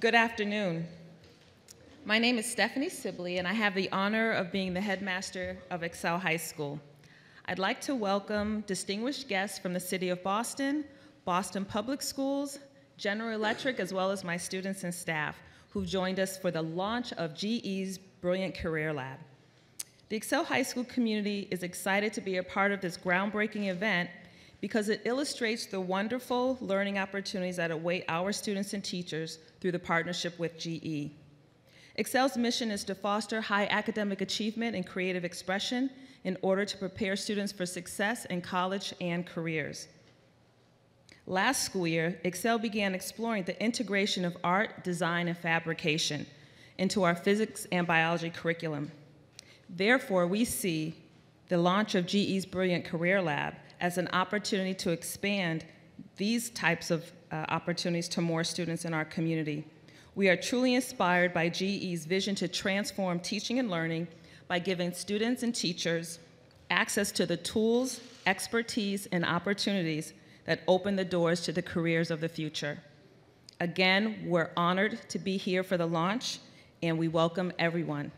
Good afternoon. My name is Stephanie Sibley, and I have the honor of being the headmaster of Excel High School. I'd like to welcome distinguished guests from the City of Boston, Boston Public Schools, General Electric, as well as my students and staff who've joined us for the launch of GE's Brilliant Career Lab. The Excel High School community is excited to be a part of this groundbreaking event because it illustrates the wonderful learning opportunities that await our students and teachers through the partnership with GE. Excel's mission is to foster high academic achievement and creative expression in order to prepare students for success in college and careers. Last school year, Excel began exploring the integration of art, design, and fabrication into our physics and biology curriculum. Therefore, we see the launch of GE's Brilliant Career Lab as an opportunity to expand these types of opportunities to more students in our community. We are truly inspired by GE's vision to transform teaching and learning by giving students and teachers access to the tools, expertise, and opportunities that open the doors to the careers of the future. Again, we're honored to be here for the launch, and we welcome everyone.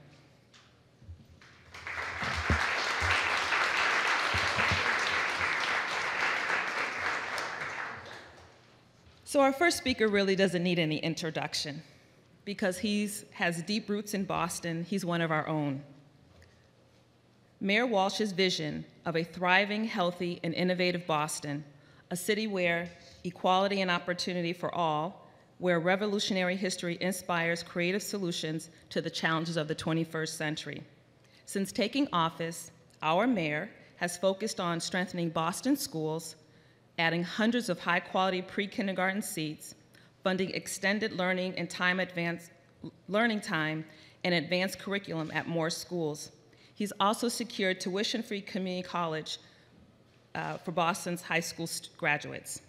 So our first speaker really doesn't need any introduction because he has deep roots in Boston. He's one of our own. Mayor Walsh's vision of a thriving, healthy, and innovative Boston, a city where equality and opportunity for all, where revolutionary history inspires creative solutions to the challenges of the 21st century. Since taking office, our mayor has focused on strengthening Boston schools, adding hundreds of high-quality pre-kindergarten seats, funding extended learning and learning time and advanced curriculum at more schools. He's also secured tuition-free community college for Boston's high school graduates.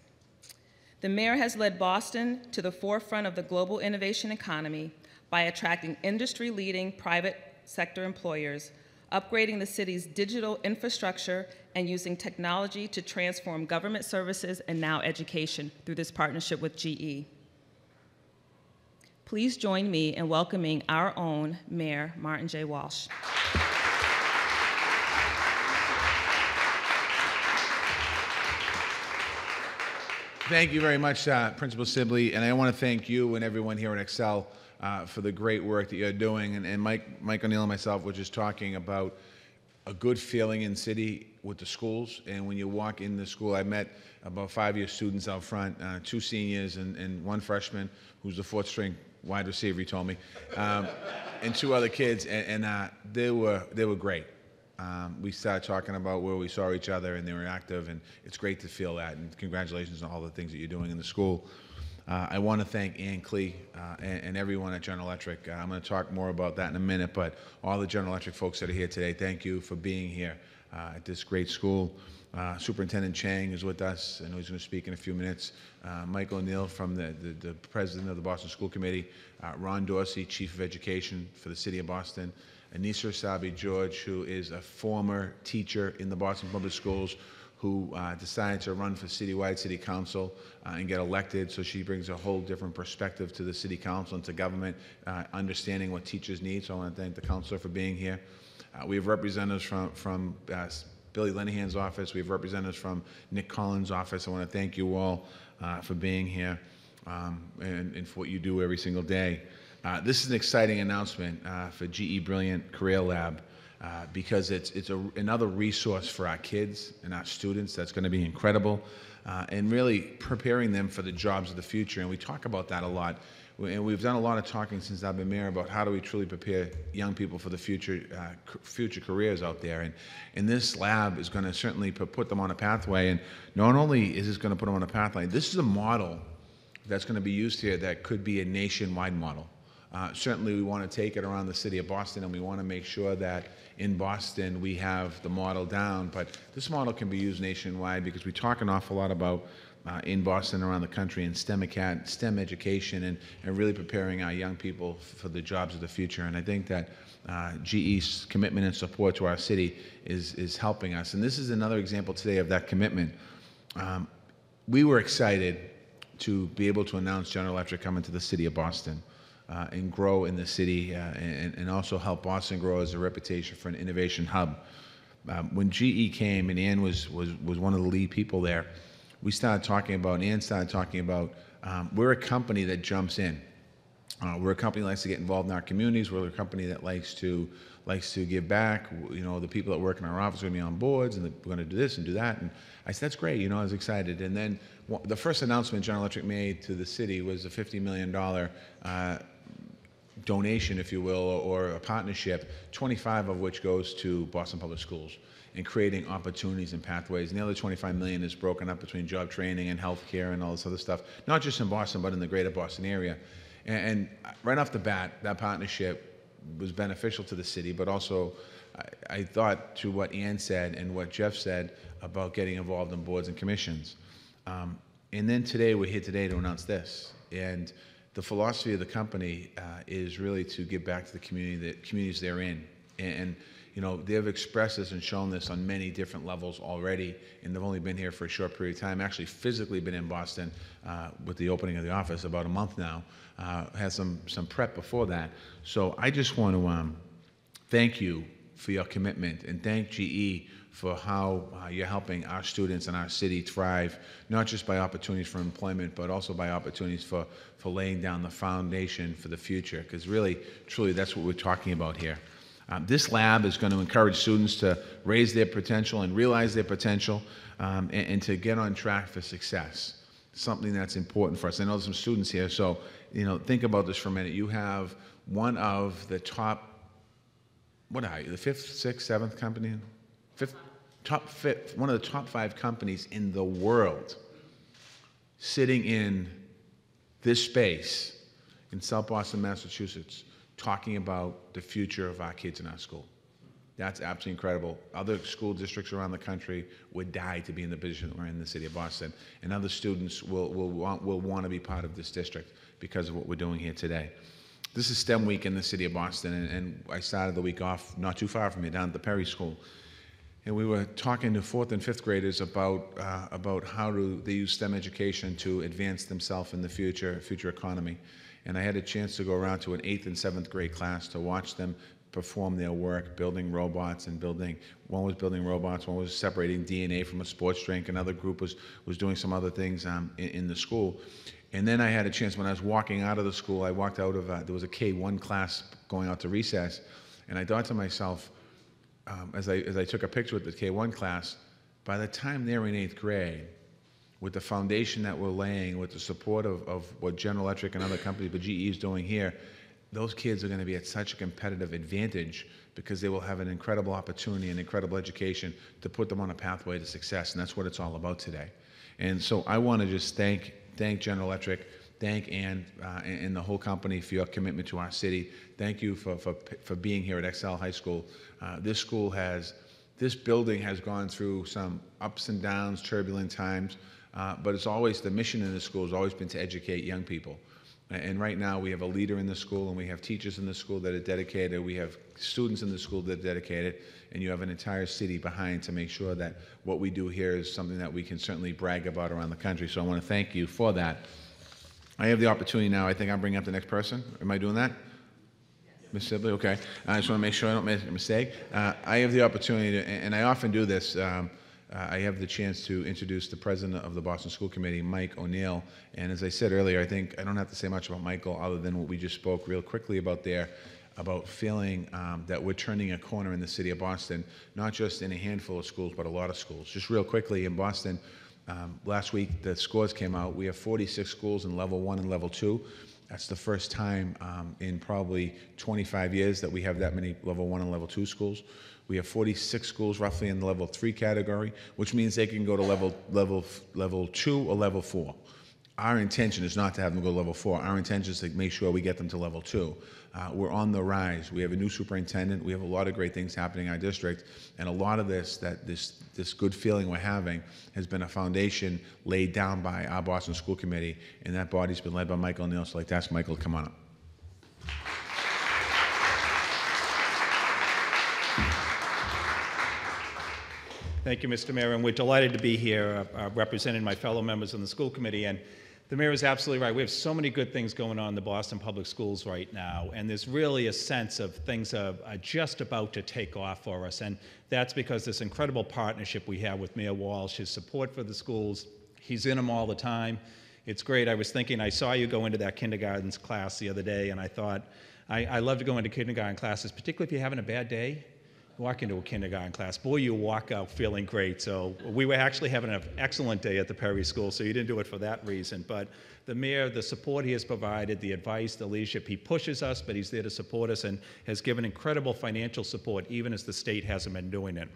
The mayor has led Boston to the forefront of the global innovation economy by attracting industry-leading private sector employers, upgrading the city's digital infrastructure, and using technology to transform government services and now education through this partnership with GE. Please join me in welcoming our own Mayor, Martin J. Walsh. Thank you very much, Principal Sibley, and I want to thank you and everyone here at Excel for the great work that you're doing. And Mike O'Neill and myself were just talking about a good feeling in city with the schools. And when you walk in the school, I met about 5-year students out front, 2 seniors and 1 freshman who's the 4th string wide receiver, he told me, and 2 other kids, and they were great. We started talking about where we saw each other, and they were active, and it's great to feel that, and congratulations on all the things that you're doing in the school. I want to thank Ann Klee and everyone at General Electric. I'm going to talk more about that in a minute, but all the General Electric folks that are here today, thank you for being here at this great school. Superintendent Chang is with us, and he's going to speak in a few minutes. Mike O'Neill from the president of the Boston School Committee. Ron Dorsey, Chief of Education for the City of Boston. Anissa Sabi George, who is a former teacher in the Boston Public Schools, who decided to run for citywide city council and get elected. So she brings a whole different perspective to the city council and to government, understanding what teachers need. So I want to thank the councilor for being here. We have representatives from Billy Lenahan's office. We have representatives from Nick Collins' office. I want to thank you all for being here and for what you do every single day. This is an exciting announcement for GE Brilliant Career Lab. Because it's another resource for our kids and our students that's going to be incredible, and really preparing them for the jobs of the future. And we talk about that a lot. And we've done a lot of talking since I've been mayor about how do we truly prepare young people for the future careers out there. And this lab is going to certainly put them on a pathway. And not only is this going to put them on a pathway, this is a model that's going to be used here that could be a nationwide model. Certainly we want to take it around the city of Boston, and we want to make sure that in Boston we have the model down, but this model can be used nationwide because we talk an awful lot about in Boston, around the country, in STEM education and really preparing our young people for the jobs of the future. And I think that GE's commitment and support to our city is helping us. And this is another example today of that commitment. We were excited to be able to announce General Electric coming to the city of Boston and grow in the city and also help Boston grow as a reputation for an innovation hub. When GE came and Ann was one of the lead people there, Ann started talking about, we're a company that jumps in. We're a company that likes to get involved in our communities. We're a company that likes to give back. You know, the people that work in our office are going to be on boards, and we're going to do this and do that. And I said, that's great. You know, I was excited. And then the first announcement General Electric made to the city was a $50 million donation, if you will, or a partnership, 25 of which goes to Boston Public Schools and creating opportunities and pathways. And the other 25 million is broken up between job training and healthcare and all this other stuff, not just in Boston, but in the greater Boston area. And right off the bat, that partnership was beneficial to the city, but also I thought to what Ann said and what Jeff said about getting involved in boards and commissions. And then today, we're here today to announce this. And the philosophy of the company is really to give back to the communities they're in. And you know, they've expressed this and shown this on many different levels already, and they've only been here for a short period of time. Actually, physically been in Boston with the opening of the office about a month now. Had some prep before that. So I just want to thank you for your commitment and thank GE for how you're helping our students and our city thrive, not just by opportunities for employment, but also by opportunities for laying down the foundation for the future, because really, truly, that's what we're talking about here. This lab is going to encourage students to raise their potential and realize their potential and to get on track for success, something that's important for us. I know there's some students here, so you know, think about this for a minute. You have one of the top, what are you, the fifth, sixth, seventh company? One of the top 5 companies in the world sitting in this space in South Boston, Massachusetts, talking about the future of our kids in our school. That's absolutely incredible. Other school districts around the country would die to be in the position that we're in the city of Boston, and other students will want to be part of this district because of what we're doing here today. This is STEM week in the city of Boston, and I started the week off not too far from here, down at the Perry School. And we were talking to 4th and 5th graders about how they use STEM education to advance themselves in the future economy. And I had a chance to go around to an 8th and 7th grade class to watch them perform their work, building robots and one was building robots, one was separating DNA from a sports drink, another group was doing some other things in the school. And then I had a chance, when I was walking out of the school, I walked out of, there was a K1 class going out to recess, and I thought to myself, as I took a picture with the K1 class, by the time they're in 8th grade, with the foundation that we're laying, with the support of what General Electric and other companies, but GE is doing here, those kids are going to be at such a competitive advantage because they will have an incredible opportunity and incredible education to put them on a pathway to success, and that's what it's all about today. And so I want to just thank General Electric, thank Ann and the whole company for your commitment to our city. Thank you for being here at Excel High School. This building has gone through some ups and downs, turbulent times, but it's always, the mission in the school has always been to educate young people. And right now we have a leader in the school, and we have teachers in the school that are dedicated, we have students in the school that are dedicated, and you have an entire city behind to make sure that what we do here is something that we can certainly brag about around the country. So I want to thank you for that. I have the opportunity now, I think I'm bringing up the next person. Am I doing that? Ms. Sibley, okay. I just want to make sure I don't make a mistake. I have the opportunity to, and I often do this, I have the chance to introduce the president of the Boston School Committee, Mike O'Neill. And as I said earlier, I think I don't have to say much about Michael other than what we just spoke real quickly about there, about feeling that we're turning a corner in the city of Boston, not just in a handful of schools, but a lot of schools. Just real quickly, in Boston, last week the scores came out. We have 46 schools in level 1 and level 2. That's the first time in probably 25 years that we have that many level 1 and level 2 schools. We have 46 schools roughly in the level 3 category, which means they can go to level 2 or level 4. Our intention is not to have them go to level 4. Our intention is to make sure we get them to level 2. We're on the rise. We have a new superintendent. We have a lot of great things happening in our district, and a lot of this good feeling we're having has been a foundation laid down by our Boston School Committee, and that body's been led by Michael O'Neill. So I'd like to ask Michael to come on up. Thank you, Mr. Mayor, and we're delighted to be here representing my fellow members on the school committee. And The mayor is absolutely right. We have so many good things going on in the Boston Public Schools right now, and there's really a sense of things are just about to take off for us, and that's because this incredible partnership we have with Mayor Walsh, his support for the schools. He's in them all the time. It's great. I was thinking, I saw you go into that kindergarten class the other day, and I thought, I love to go into kindergarten classes, particularly if you're having a bad day. Walk into a kindergarten class, boy, you walk out feeling great. So we were actually having an excellent day at the Perry School, so you didn't do it for that reason. But the mayor, the support he has provided, the advice, the leadership, he pushes us, but he's there to support us and has given incredible financial support, even as the state hasn't been doing it.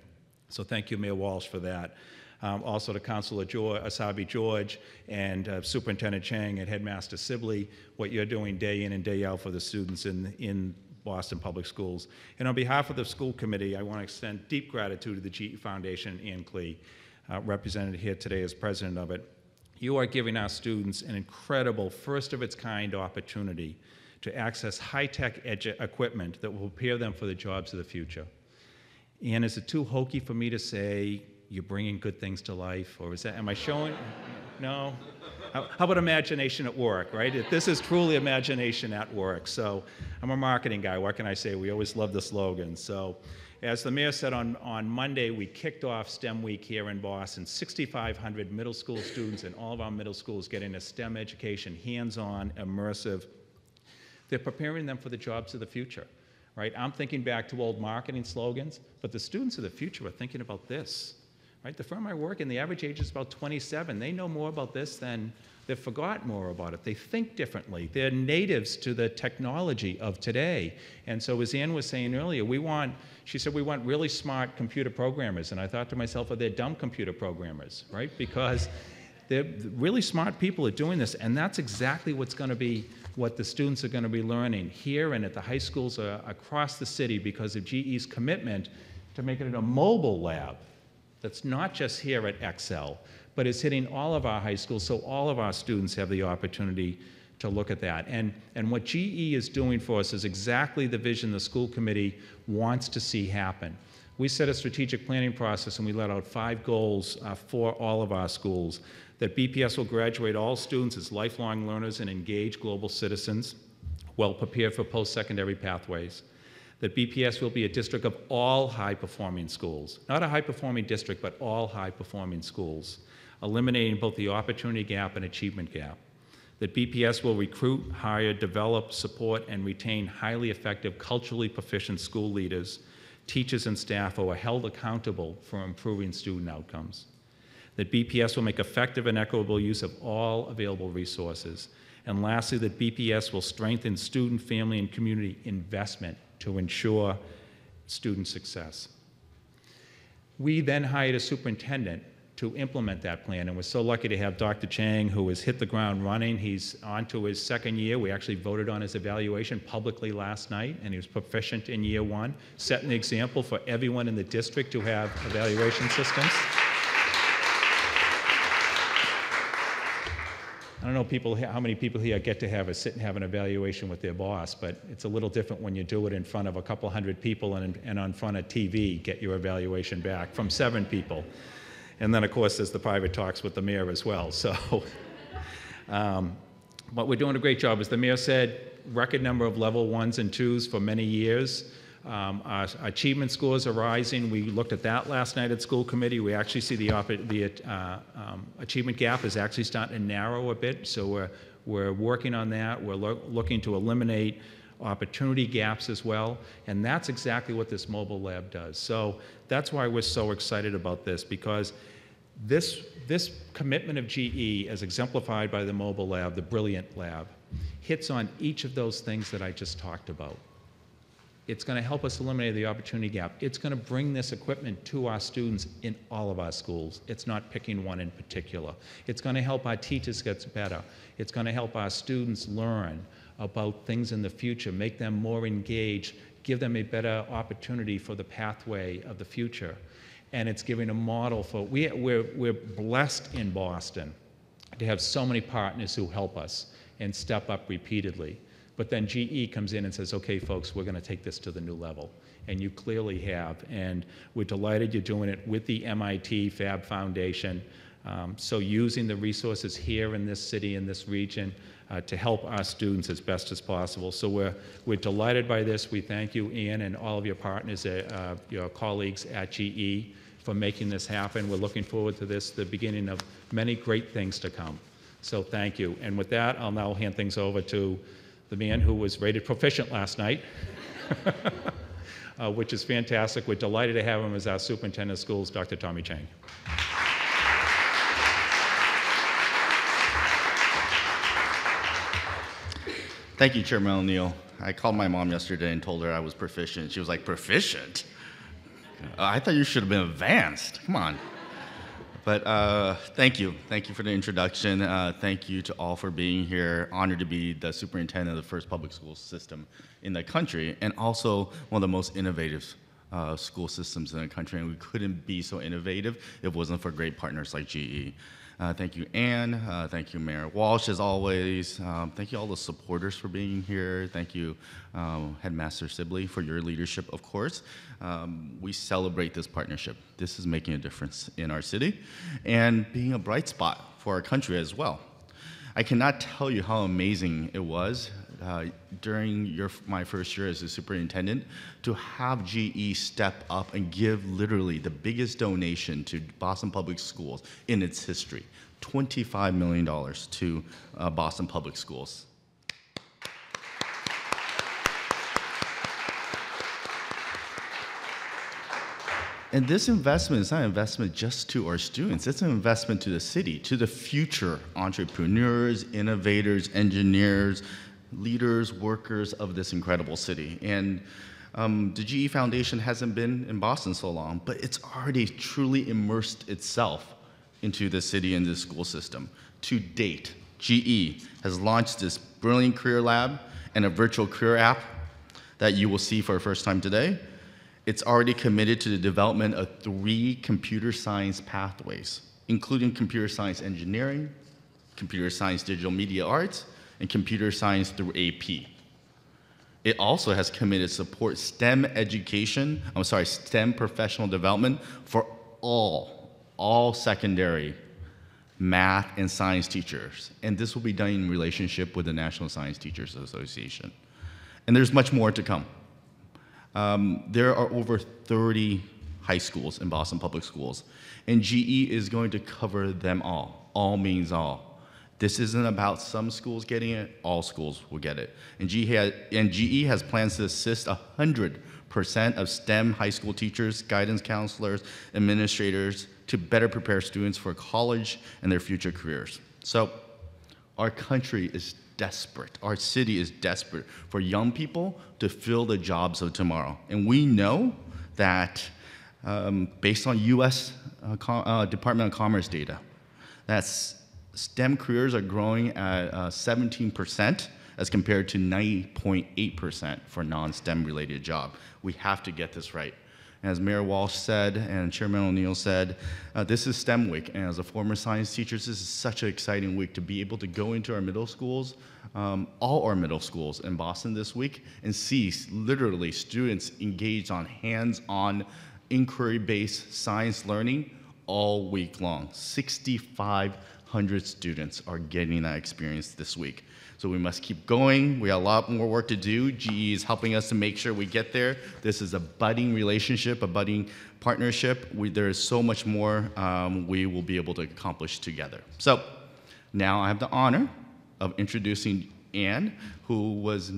So thank you, Mayor Walsh, for that. Also to Councilor Asabi George and Superintendent Chang and Headmaster Sibley, what you're doing day in and day out for the students in Boston Public Schools. And on behalf of the school committee, I want to extend deep gratitude to the GE Foundation and Ann Klee, represented here today as president of it. You are giving our students an incredible, first-of-its-kind opportunity to access high-tech equipment that will prepare them for the jobs of the future. And is it too hokey for me to say you're bringing good things to life? Or is that, am I showing? No? How about imagination at work, right? This is truly imagination at work. So I'm a marketing guy. What can I say? We always love the slogan. So as the mayor said on Monday, we kicked off STEM Week here in Boston. 6,500 middle school students in all of our middle schools getting a STEM education, hands-on, immersive. They're preparing them for the jobs of the future, right? I'm thinking back to old marketing slogans, but the students of the future are thinking about this. Right? The firm I work in, the average age is about 27. They know more about this than they've forgotten more about it. They think differently. They're natives to the technology of today. And so as Ann was saying earlier, she said we want really smart computer programmers. And I thought to myself, are they dumb computer programmers, right? Because they're really smart people are doing this. And that's exactly what's going to be what the students are going to be learning here and at the high schools across the city because of GE's commitment to making it a mobile lab. That's not just here at Excel, but it's hitting all of our high schools so all of our students have the opportunity to look at that. And what GE is doing for us is exactly the vision the school committee wants to see happen. We set a strategic planning process and we let out 5 goals for all of our schools. That BPS will graduate all students as lifelong learners and engaged global citizens, well prepared for post-secondary pathways. That BPS will be a district of all high-performing schools, not a high-performing district, but all high-performing schools, eliminating both the opportunity gap and achievement gap. That BPS will recruit, hire, develop, support, and retain highly effective, culturally proficient school leaders, teachers, and staff who are held accountable for improving student outcomes. That BPS will make effective and equitable use of all available resources. And lastly, that BPS will strengthen student, family, and community investment to ensure student success. We then hired a superintendent to implement that plan, and we're so lucky to have Dr. Chang, who has hit the ground running. He's on to his 2nd year. We actually voted on his evaluation publicly last night, and he was proficient in year 1, setting the example for everyone in the district to have evaluation systems. I don't know how many people here get to sit and have an evaluation with their boss, but it's a little different when you do it in front of a couple hundred people and on front of TV, get your evaluation back from 7 people. And then, of course, there's the private talks with the mayor as well. So, but we're doing a great job. As the mayor said, record number of level 1s and 2s for many years. Our achievement scores are rising. We looked at that last night at school committee. We actually see the achievement gap is actually starting to narrow a bit. So we're working on that. We're looking to eliminate opportunity gaps as well. And that's exactly what this mobile lab does. So that's why we're so excited about this, because this commitment of GE, as exemplified by the mobile lab, the Brilliant Lab, hits on each of those things that I just talked about. It's going to help us eliminate the opportunity gap. It's going to bring this equipment to our students in all of our schools. It's not picking one in particular. It's going to help our teachers get better. It's going to help our students learn about things in the future, make them more engaged, give them a better opportunity for the pathway of the future. And it's giving a model for, we're blessed in Boston to have so many partners who help us and step up repeatedly. But then GE comes in and says, okay, folks, we're going to take this to the new level. And you clearly have. And we're delighted you're doing it with the MIT Fab Foundation. So using the resources here in this city, in this region, to help our students as best as possible. So we're delighted by this. We thank you, Ann, and all of your partners, your colleagues at GE, for making this happen. We're looking forward to this, the beginning of many great things to come. So thank you. And with that, I'll now hand things over to the man who was rated proficient last night, which is fantastic. We're delighted to have him as our superintendent of schools, Dr. Tommy Chang. Thank you, Chairman O'Neill. I called my mom yesterday and told her I was proficient. She was like, proficient? I thought you should have been advanced. Come on. But thank you. Thank you for the introduction. Thank you to all for being here. Honored to be the superintendent of the first public school system in the country, and also one of the most innovative school systems in the country. And we couldn't be so innovative if it wasn't for great partners like GE. Thank you, Ann. Thank you, Mayor Walsh, as always. Thank you, all the supporters, for being here. Thank you, Headmaster Sibley, for your leadership, of course. We celebrate this partnership. This is making a difference in our city and being a bright spot for our country as well. I cannot tell you how amazing it was during my first year as a superintendent to have GE step up and give literally the biggest donation to Boston Public Schools in its history, $25 million to Boston Public Schools. And this investment is not an investment just to our students, it's an investment to the city, to the future entrepreneurs, innovators, engineers, leaders, workers of this incredible city. And the GE Foundation hasn't been in Boston so long, but it's already truly immersed itself into the city and the school system. To date, GE has launched this brilliant career lab and a virtual career app that you will see for the first time today. It's already committed to the development of 3 computer science pathways, including computer science engineering, computer science digital media arts, and computer science through AP. It also has committed to support STEM STEM professional development for all secondary math and science teachers. And this will be done in relationship with the National Science Teachers Association. And there's much more to come. There are over 30 high schools in Boston Public Schools, and GE is going to cover them all. All means all. This isn't about some schools getting it, all schools will get it. And GE has plans to assist 100% of STEM high school teachers, guidance counselors, administrators to better prepare students for college and their future careers. So our country is desperate. Our city is desperate for young people to fill the jobs of tomorrow. And we know that based on US Department of Commerce data, that's STEM careers are growing at 17% as compared to 9.8% for non-STEM related jobs. We have to get this right. As Mayor Walsh said and Chairman O'Neill said, this is STEM week, and as a former science teacher, this is such an exciting week to be able to go into our middle schools, all our middle schools in Boston this week, and see literally students engaged on hands-on inquiry-based science learning all week long. 6,500 students are getting that experience this week. So we must keep going. We have a lot more work to do. GE is helping us to make sure we get there. This is a budding relationship, a budding partnership. There is so much more we will be able to accomplish together. So now I have the honor of introducing Ann, who was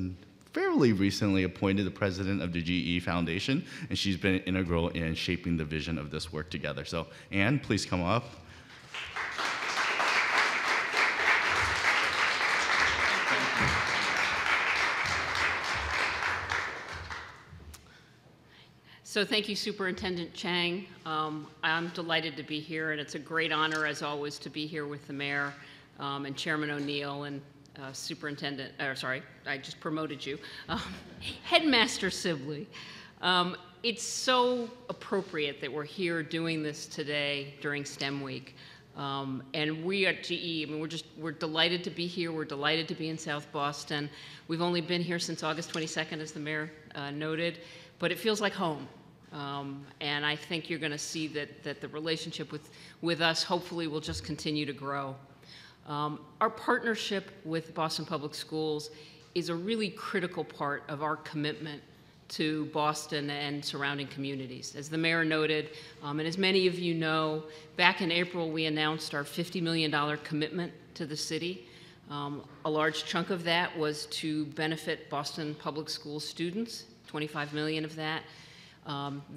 fairly recently appointed the president of the GE Foundation, and she's been integral in shaping the vision of this work together. So Ann, please come up. So thank you, Superintendent Chang. I'm delighted to be here, and it's a great honor, as always, to be here with the mayor and Chairman O'Neill and Superintendent, I just promoted you, Headmaster Sibley. It's so appropriate that we're here doing this today during STEM Week. And we at GE, I mean, we're delighted to be here. We're delighted to be in South Boston. We've only been here since August 22nd, as the mayor noted, but it feels like home. And I think you're going to see that the relationship with us hopefully will just continue to grow. Our partnership with Boston Public Schools is a really critical part of our commitment to Boston and surrounding communities. As the mayor noted, and as many of you know, back in April we announced our $50 million commitment to the city. A large chunk of that was to benefit Boston Public School students, 25 million of that.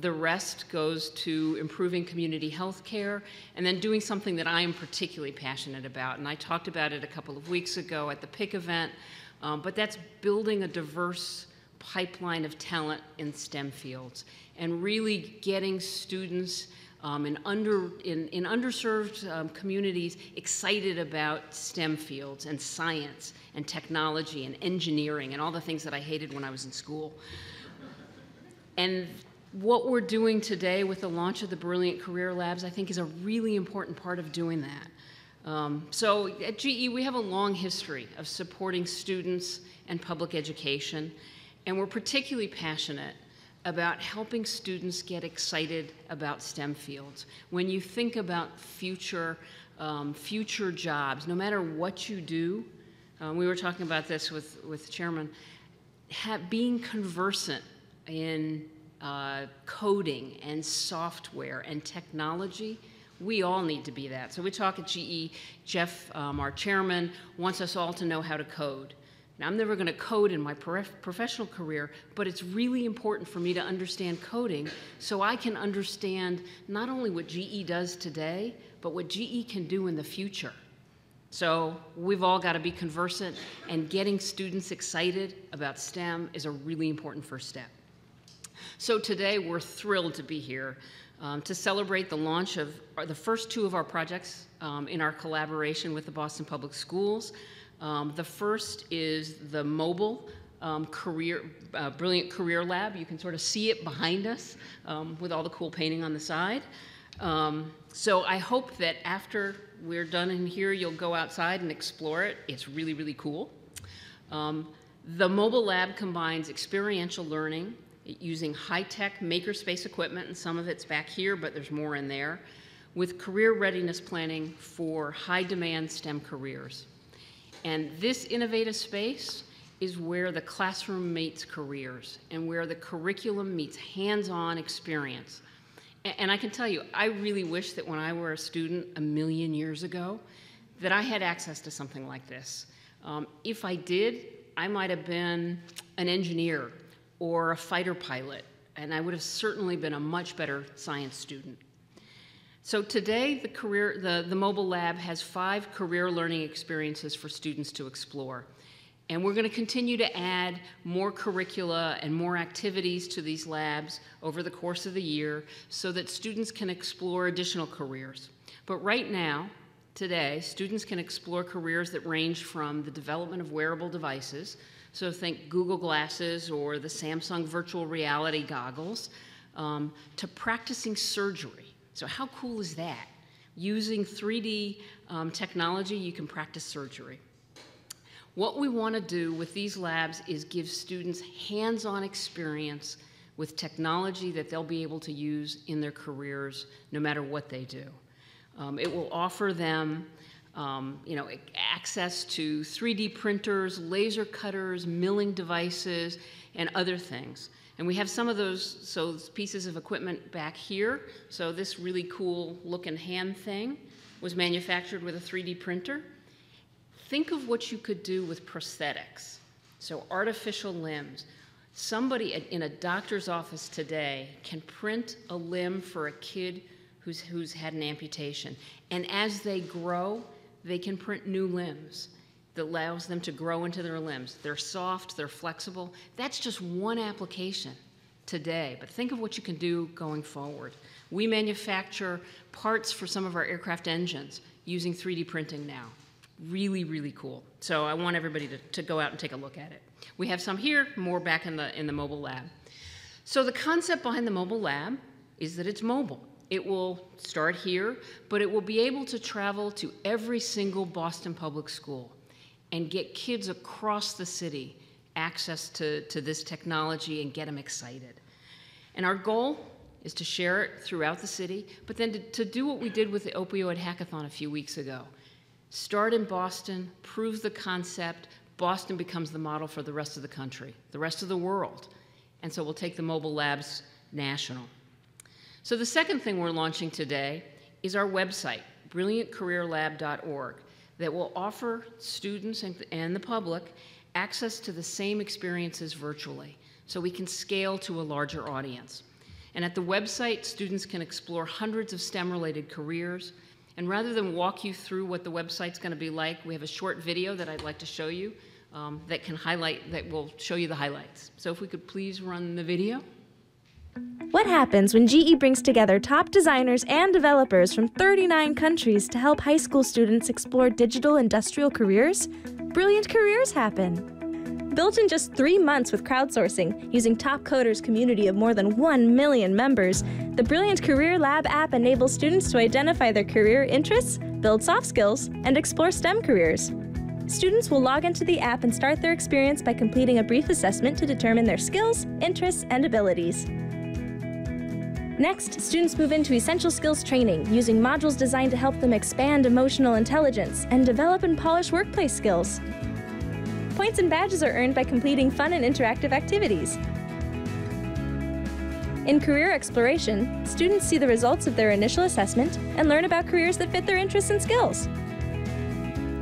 The rest goes to improving community health care and then doing something that I am particularly passionate about. And I talked about it a couple of weeks ago at the PIC event, but that's building a diverse pipeline of talent in STEM fields and really getting students in underserved communities excited about STEM fields and science and technology and engineering and all the things that I hated when I was in school. And what we're doing today with the launch of the Brilliant Career Labs, I think, is a really important part of doing that. So at GE, we have a long history of supporting students and public education, and we're particularly passionate about helping students get excited about STEM fields. When you think about future jobs, no matter what you do, we were talking about this with the chairman, being conversant in coding and software and technology, we all need to be that. So we talk at GE, Jeff, our chairman, wants us all to know how to code. Now, I'm never going to code in my professional career, but it's really important for me to understand coding so I can understand not only what GE does today, but what GE can do in the future. So we've all got to be conversant, and getting students excited about STEM is a really important first step. So today, we're thrilled to be here to celebrate the launch of the first two of our projects in our collaboration with the Boston Public Schools. The first is the mobile Brilliant Career Lab. You can sort of see it behind us with all the cool painting on the side. So I hope that after we're done in here, you'll go outside and explore it. It's really, really cool. The mobile lab combines experiential learning using high-tech makerspace equipment, and some of it's back here, but there's more in there, with career readiness planning for high-demand STEM careers. And this innovative space is where the classroom meets careers and where the curriculum meets hands-on experience. And I can tell you, I really wish that when I were a student a million years ago, that I had access to something like this. If I did, I might have been an engineer or a fighter pilot, and I would have certainly been a much better science student. So today, the mobile lab has 5 career learning experiences for students to explore. And we're going to continue to add more curricula and more activities to these labs over the course of the year so that students can explore additional careers. But right now, today, students can explore careers that range from the development of wearable devices, so think Google Glasses or the Samsung virtual reality goggles, to practicing surgery. So how cool is that? Using 3D technology, you can practice surgery. What we want to do with these labs is give students hands-on experience with technology that they'll be able to use in their careers no matter what they do. It will offer them access to 3D printers, laser cutters, milling devices, and other things. And we have some of those pieces of equipment back here. So this really cool looking hand thing was manufactured with a 3D printer. Think of what you could do with prosthetics. So artificial limbs. Somebody in a doctor's office today can print a limb for a kid who's had an amputation. And as they grow, they can print new limbs that allows them to grow into their limbs. They're soft, they're flexible. That's just one application today, but think of what you can do going forward. We manufacture parts for some of our aircraft engines using 3D printing now. Really, really cool. So I want everybody to go out and take a look at it. We have some here, more back in the mobile lab. So the concept behind the mobile lab is that it's mobile. It will start here, but it will be able to travel to every single Boston public school and get kids across the city access to this technology and get them excited. And our goal is to share it throughout the city, but then to do what we did with the opioid hackathon a few weeks ago. Start in Boston, prove the concept, Boston becomes the model for the rest of the country, the rest of the world. And so we'll take the mobile labs national. So the second thing we're launching today is our website, brilliantcareerlab.org, that will offer students and the public access to the same experiences virtually, so we can scale to a larger audience. And at the website, students can explore hundreds of STEM-related careers. And rather than walk you through what the website's going to be like, we have a short video that I'd like to show you that will show you the highlights. So if we could please run the video. What happens when GE brings together top designers and developers from 39 countries to help high school students explore digital industrial careers? Brilliant careers happen. Built in just 3 months with crowdsourcing, using Top Coders' community of more than 1 million members, the Brilliant Career Lab app enables students to identify their career interests, build soft skills, and explore STEM careers. Students will log into the app and start their experience by completing a brief assessment to determine their skills, interests, and abilities. Next, students move into essential skills training, using modules designed to help them expand emotional intelligence and develop and polish workplace skills. Points and badges are earned by completing fun and interactive activities. In career exploration, students see the results of their initial assessment and learn about careers that fit their interests and skills.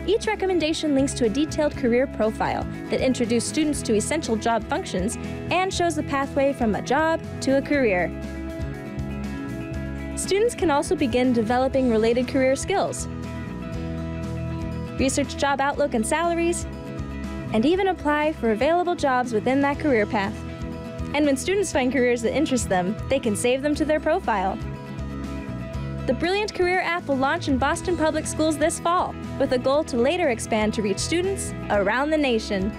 Each recommendation links to a detailed career profile that introduces students to essential job functions and shows the pathway from a job to a career. Students can also begin developing related career skills, research job outlook and salaries, and even apply for available jobs within that career path. And when students find careers that interest them, they can save them to their profile. The Brilliant Career app will launch in Boston Public Schools this fall, with a goal to later expand to reach students around the nation.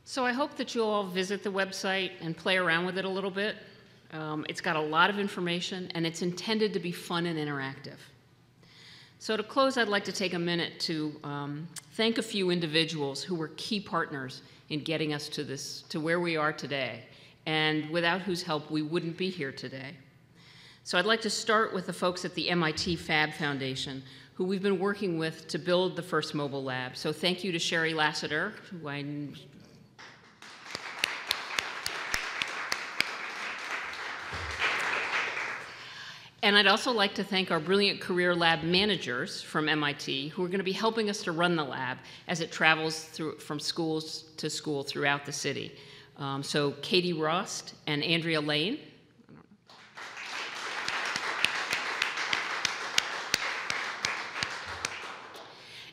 So I hope that you'll all visit the website and play around with it a little bit. It's got a lot of information, and it's intended to be fun and interactive. So to close, I'd like to take a minute to thank a few individuals who were key partners in getting us to where we are today, and without whose help we wouldn't be here today. So I'd like to start with the folks at the MIT Fab Foundation, who we've been working with to build the first mobile lab. So thank you to Sherry Lassiter, who And I'd also like to thank our Brilliant Career Lab managers from MIT, who are going to be helping us to run the lab as it travels from schools to school throughout the city. So Katie Rost and Andrea Lane.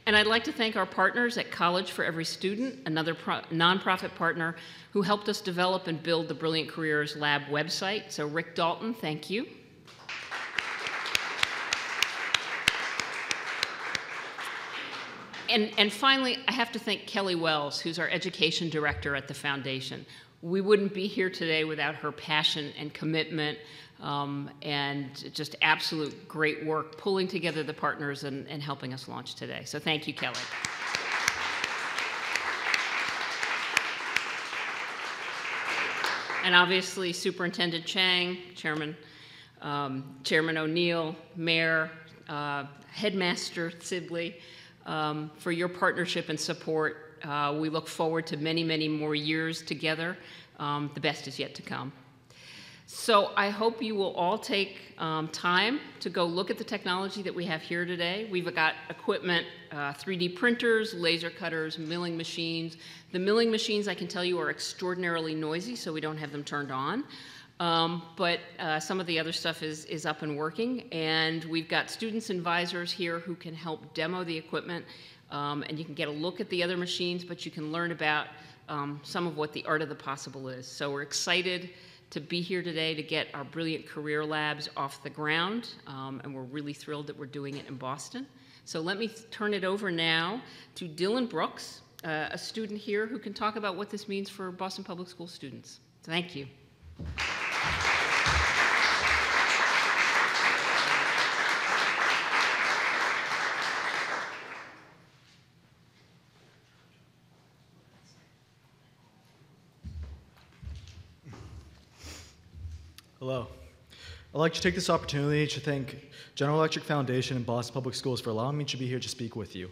And I'd like to thank our partners at College for Every Student, another nonprofit partner who helped us develop and build the Brilliant Careers Lab website. So Rick Dalton, thank you. And finally, I have to thank Kelly Wells, who's our education director at the foundation. We wouldn't be here today without her passion and commitment and just absolute great work pulling together the partners and helping us launch today. So thank you, Kelly. And obviously, Superintendent Chang, Chairman O'Neill, Mayor, Headmaster Sibley, for your partnership and support. We look forward to many, many more years together. The best is yet to come. So I hope you will all take time to go look at the technology that we have here today. We've got equipment, 3D printers, laser cutters, milling machines. The milling machines, I can tell you, are extraordinarily noisy, so we don't have them turned on. But some of the other stuff is up and working, and we've got students and advisors here who can help demo the equipment, and you can get a look at the other machines, but you can learn about some of what the art of the possible is. So we're excited to be here today to get our Brilliant Career Labs off the ground, and we're really thrilled that we're doing it in Boston. So let me turn it over now to Dylan Brooks, a student here who can talk about what this means for Boston Public School students. Thank you. Hello. I'd like to take this opportunity to thank General Electric Foundation and Boston Public Schools for allowing me to be here to speak with you,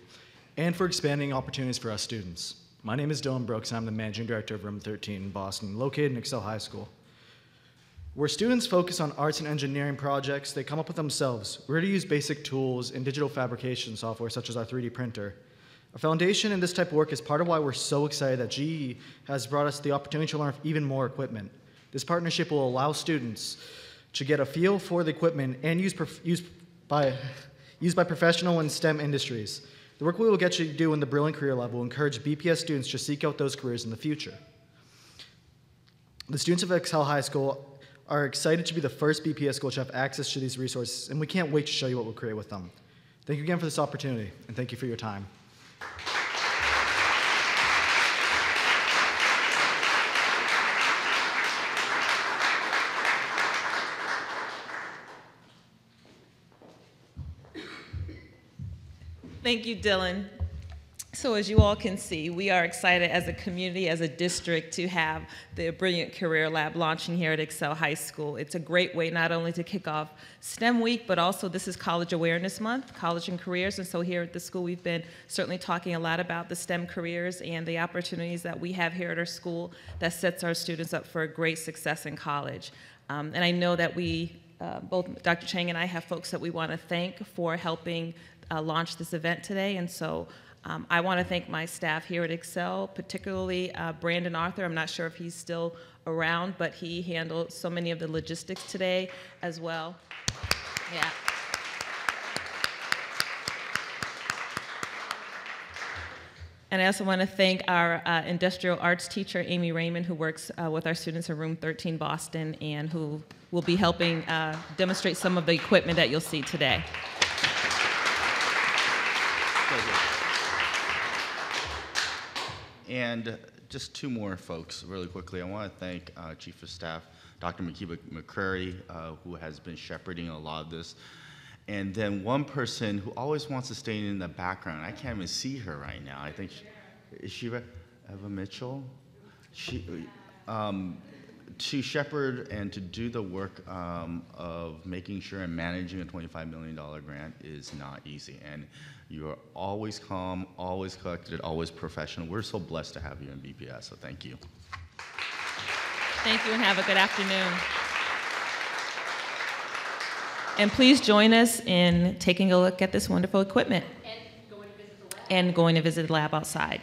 and for expanding opportunities for us students. My name is Dylan Brooks, and I'm the Managing Director of Room 13 in Boston, located in Excel High School. Where students focus on arts and engineering projects they come up with themselves, we're to use basic tools and digital fabrication software such as our 3D printer. Our foundation in this type of work is part of why we're so excited that GE has brought us the opportunity to learn even more equipment. This partnership will allow students to get a feel for the equipment and used by professional and STEM industries. The work we will get you to do in the Brilliant Career Lab will encourage BPS students to seek out those careers in the future. The students of Excel High School are excited to be the first BPS school to have access to these resources, and we can't wait to show you what we'll create with them. Thank you again for this opportunity, and thank you for your time. Thank you, Dylan. So as you all can see, we are excited as a community, as a district, to have the Brilliant Career Lab launching here at Excel High School. It's a great way not only to kick off STEM Week, but also this is College Awareness Month, College and Careers, and so here at the school we've been certainly talking a lot about the STEM careers and the opportunities that we have here at our school that sets our students up for a great success in college. And I know that we, both Dr. Chang and I, have folks that we want to thank for helping launch this event today, and so I want to thank my staff here at Excel, particularly Brandon Arthur. I'm not sure if he's still around, but he handled so many of the logistics today as well. Yeah. And I also want to thank our industrial arts teacher, Amy Raymond, who works with our students in Room 13 Boston and who will be helping demonstrate some of the equipment that you'll see today. And just two more folks really quickly. I want to thank Chief of Staff, Dr. Makiba McCrary, who has been shepherding a lot of this. And then one person who always wants to stay in the background. I can't even see her right now. I think, is she Eva Mitchell? To shepherd and to do the work of making sure and managing a $25 million grant is not easy. And you are always calm, always collected, always professional. We're so blessed to have you in BPS, so thank you. Thank you and have a good afternoon. And please join us in taking a look at this wonderful equipment. And going to visit the lab. And going to visit the lab outside.